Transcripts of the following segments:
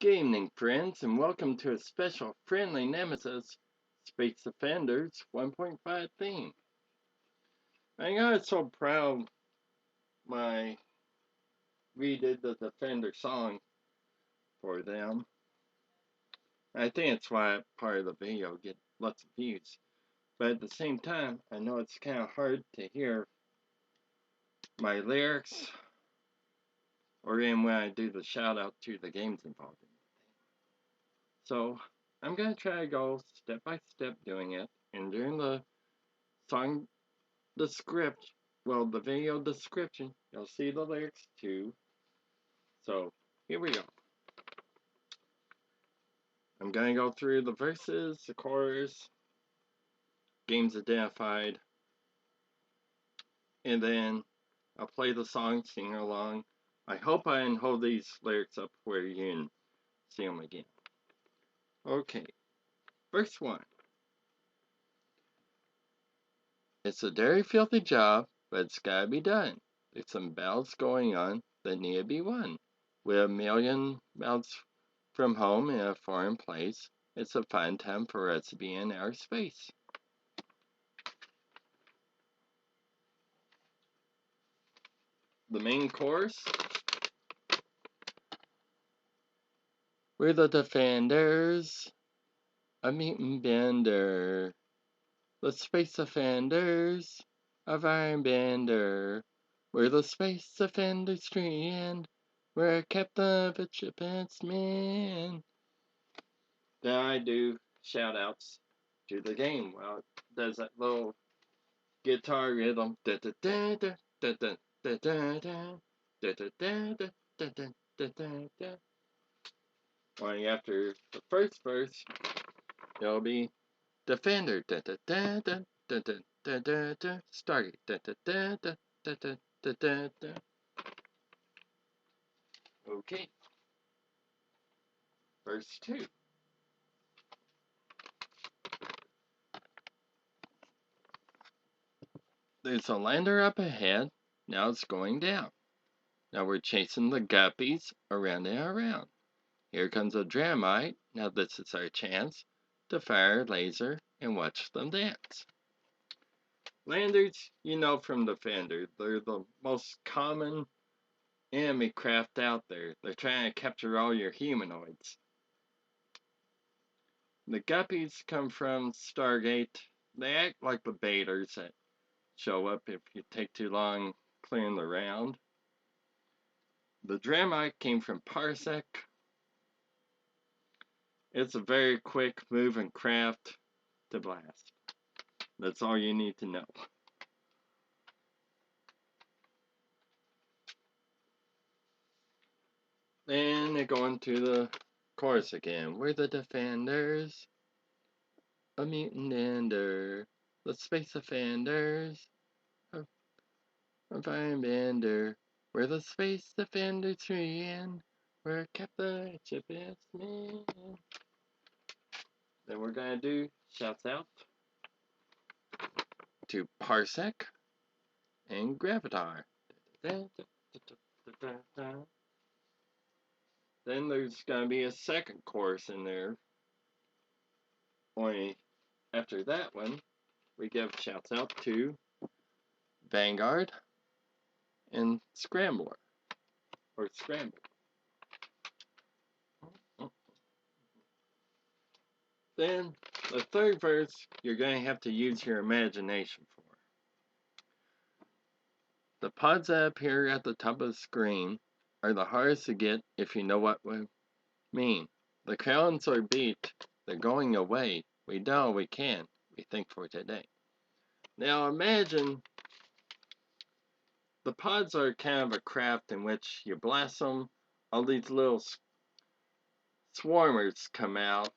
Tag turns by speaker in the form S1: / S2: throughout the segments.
S1: Good evening, friends, and welcome to a special Friendly Nemesis Space Defenders 1.5 theme. I got so proud when I redid the Defender song for them. I think it's why part of the video get lots of views. But at the same time, I know it's kind of hard to hear my lyrics or even when I do the shout out to the games involved in it. So I'm going to try to go step by step doing it. And during the song the script, the video description, you'll see the lyrics too. So here we go. I'm going to go through the verses, the chorus, games identified, and then I'll play the song, sing along. I hope I can hold these lyrics up where you can see them again. Okay, verse 1. It's a very filthy job, but it's gotta be done. There's some battles going on that need to be won. With a million miles from home in a foreign place, it's a fine time for us to be in outer space. The main chorus. We're the defenders, a mutant bender. The space defenders of Iron Bender. We're the space defenders strand. We're a captain of a ship and its men. Then I do shout outs to the game. Well, it does that little guitar rhythm. Da da da da da da da da da da da da da da da da. Only after the first verse, it'll be Defender da da da da da da da da da Stargate da da da da da da da da da. Okay, verse 2. There's a lander up ahead. Now it's going down. Now we're chasing the guppies around and around. Here comes a Dramite. Now this is our chance to fire a laser and watch them dance. Landers, you know from Defender, they're the most common enemy craft out there. They're trying to capture all your humanoids. The guppies come from Stargate. They act like the baiters that show up if you take too long clearing the round. The Dramite came from Parsec. It's a very quick moving craft to blast. That's all you need to know. Then they go into the chorus again. We're the defenders, a mutant ender, the space defenders, a fine bender. We're the space defenders and we're Captain Chip's men. Then we're gonna do shouts out to Parsec and Gravitar. Then there's gonna be a second chorus in there. Only after that one, we give shouts out to Vanguard and Scrambler or Scramble. Then the third verse, you're gonna have to use your imagination for. The pods that appear at the top of the screen are the hardest to get if you know what we mean. The crowns are beat, they're going away. We do all we can, we think for today. Now imagine the pods are kind of a craft in which you blast them, all these little swarmers come out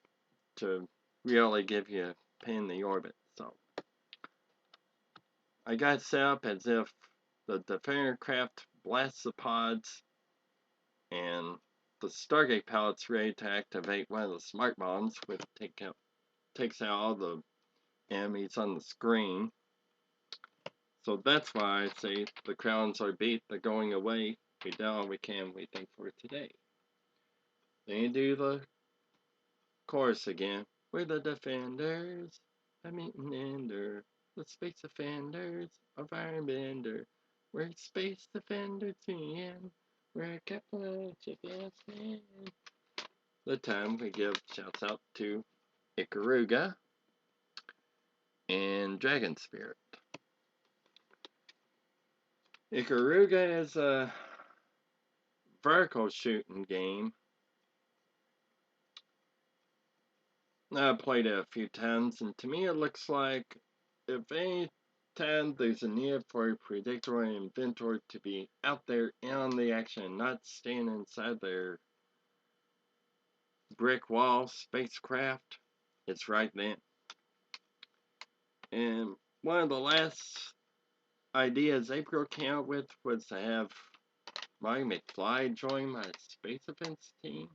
S1: to really give you a pain in the orbit. So I got set up as if the Defender craft blasts the pods and the Stargate pilot's ready to activate one of the smart bombs, which takes out all the enemies on the screen. So that's why I say the crowns are beat, they're going away. We do all we can, we think for today. Then you do the chorus again. We're the defenders of Mutant Ender, the space defenders of Iron Bender. We're space defenders to the end. We're a couple of chickens. The time we give shouts out to Ikaruga and Dragon Spirit. Ikaruga is a vertical shooting game. I played it a few times, and to me it looks like if any time there's a need for a predictor or inventor to be out there on the action, not staying inside their brick wall spacecraft, it's right then. And one of the last ideas April came out with was to have Marty McFly join my space defense team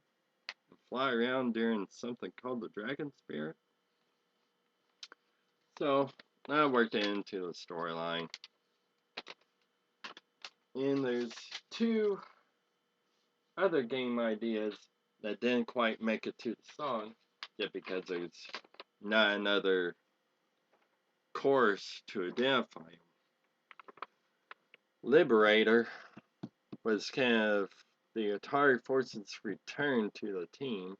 S1: and fly around during something called the Dragon Spirit. So I worked it into the storyline. And there's two other game ideas that didn't quite make it to the song, just because there's not another chorus to identify them. Liberator was kind of the Atari forces' return to the team,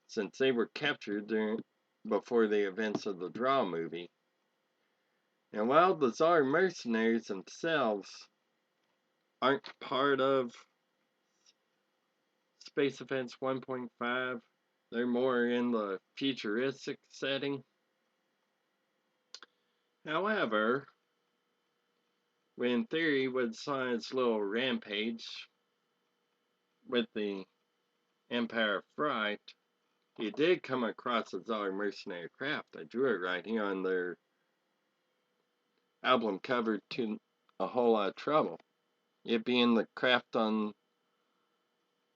S1: since they were captured before the events of the Draw movie. And while the Tsar mercenaries themselves aren't part of Space Defense 1.5, they're more in the futuristic setting. However, when Theory was on its little rampage with the Empire of Fright, he did come across a Tsar mercenary craft. I drew it right here on their album cover to A Whole Lot of Trouble. It being the craft on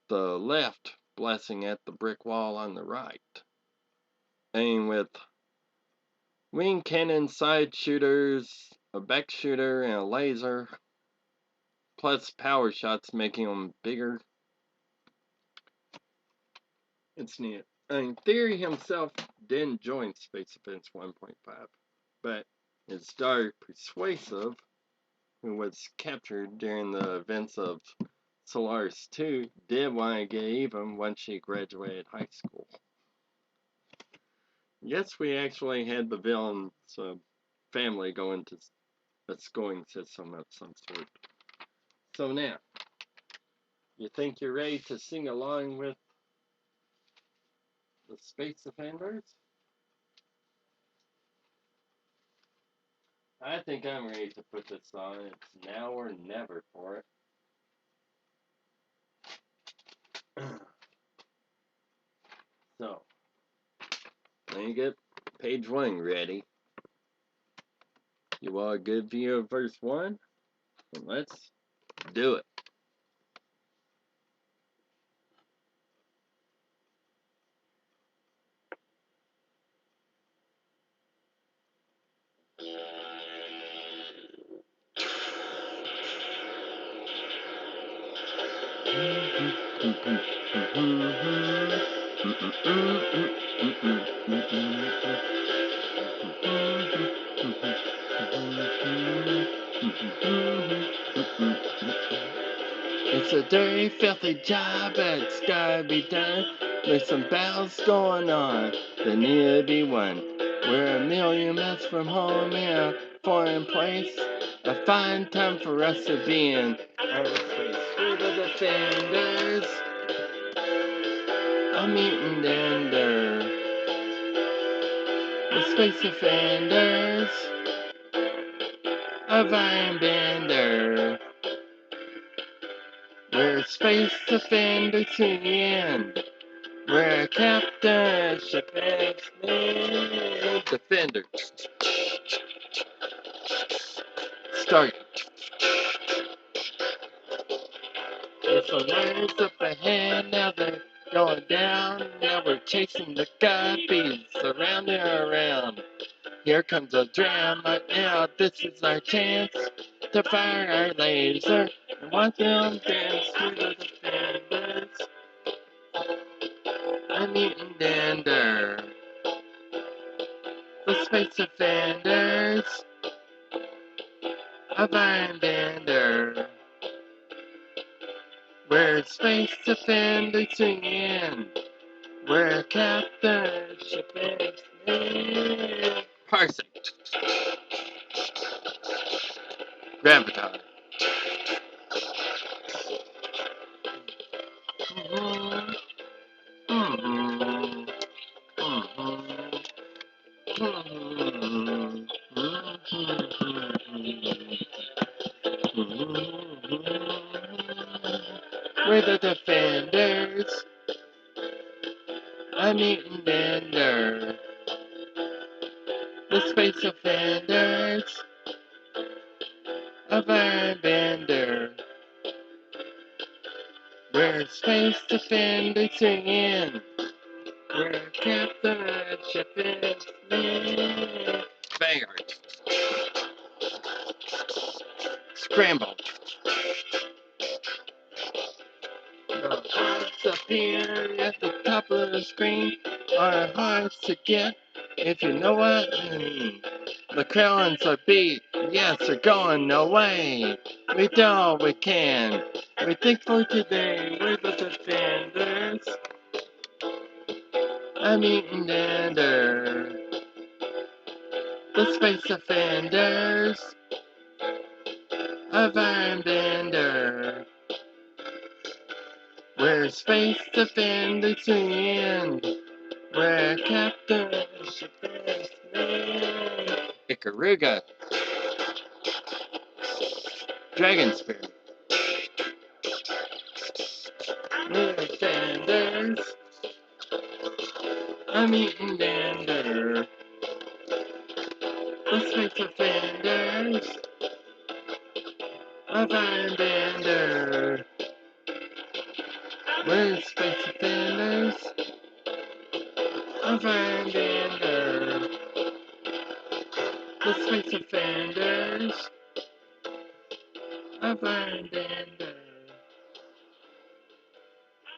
S1: the left, blasting at the brick wall on the right. And with wing cannon, side shooters, a back shooter, and a laser, plus power shots making them bigger. It's neat. And Theory himself didn't join Space Defense 1.5, but his daughter Persuasive, who was captured during the events of Solaris 2, did want to get even once she graduated high school. Yes, we actually had the villain's family go into a schooling system of some sort. So now, you think you're ready to sing along with the Space Defenders? I think I'm ready to put this on. It's now or never for it. So, let me get page 1 ready. You want a good view of verse 1? Well, let's do it. It's a dirty, filthy job, but it's gotta be done. There's some battles going on that need to be won. We're a million miles from home in a foreign place. A fine time for us to be in outer space. We're the defenders of Mutant Ender. The space defenders of Iron Bender. We're space defenders to the end. We're Captain Ship's defender. Start. There's some words up ahead, now they're going down. Now we're chasing the guppies around and around. Here comes a drama now, this is our chance to fire our laser and watch them dance through the defenders mutant dander. The space offenders of Iron Dander. We're space offenders swinging. We're Captain Ship's name. Parsec. Gravatar. We're the defenders. I'm eating Bender. The space offenders of Iron Bender. We're space defenders singing. We're Captain Ship's name. Vanguard. Scramble. The hearts appear at the top of the screen. Our hearts to get, if you know what I mean. The crowns are beat, yes, they're going away. We do all we can. We think for today, we're the defenders. I'm eating dander. The space offenders of Iron Bender. We're space defenders in. We're Captain Ship's name. Ikaruga. Dragon Spirit. We're defenders. I'm eating dander. The space offenders of Iron Bender. We're space offenders of Iron Bender. The space offenders of Iron Bender.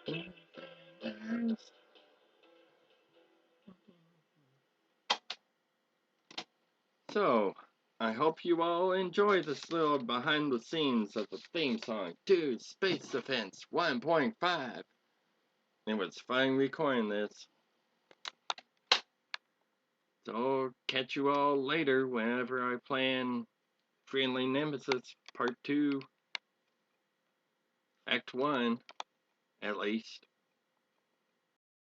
S1: Defenders. So, I hope you all enjoy this little behind the scenes of the theme song to Space Defense 1.5. It was fun recording this. So, catch you all later whenever I plan Friendly Nemesis Part 2, Act 1, at least.